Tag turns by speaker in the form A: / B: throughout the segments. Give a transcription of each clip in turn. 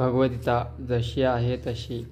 A: भगवद्गीता जशी आहे तशी.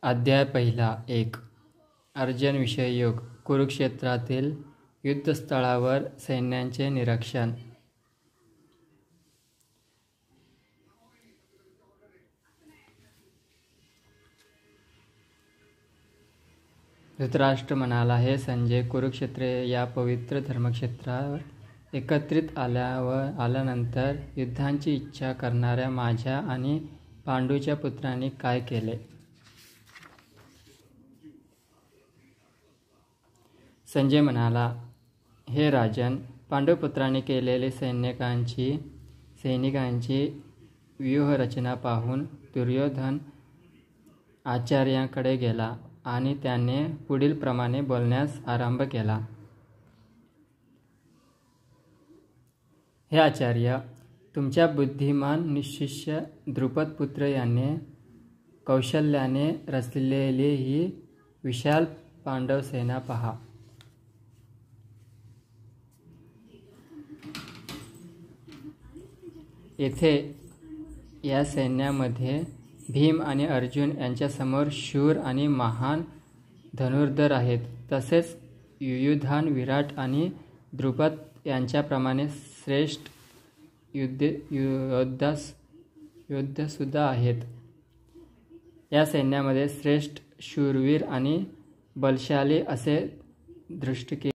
A: अध्याय पहिला 1. अर्जुन विषय योग. कुरुक्षेत्रातील युद्धस्थळावर सैन्यांचे निरीक्षण. धृतराष्ट्र म्हणाला, हे संजय, कुरुक्षेत्र या पवित्र धर्मक्षेत्रावर एकत्रित आल्यानंतर युद्धांची इच्छा करणाऱ्या माझ्या आणि पांडूच्या पुत्रांनी काय केले? संजय म्हणाला, हे राजन, पांडुपुत्रांनी केलेली सैनिकांची व्यूहरचना पाहून दुर्योधन आचार्यांकडे गेला आणि त्याने पुढील प्रमाणे बोलण्यास आरंभ केला. हे आचार्य, तुमच्या बुद्धिमान शिष्य द्रुपदपुत्र याने कौशल्याने रचलेली ही विशाल पांडव सेना पहा. येथे या सैन्यामध्ये भीम आणि अर्जुन यांच्यासमोर शूर आणि महान धनुर्धर आहेत. तसेच युयुधान, विराट आणि द्रुपद यांच्याप्रमाणे श्रेष्ठ योद्धासुद्धा आहेत. या सैन्यामध्ये श्रेष्ठ शूरवीर आणि बलशाली असे दृष्टिके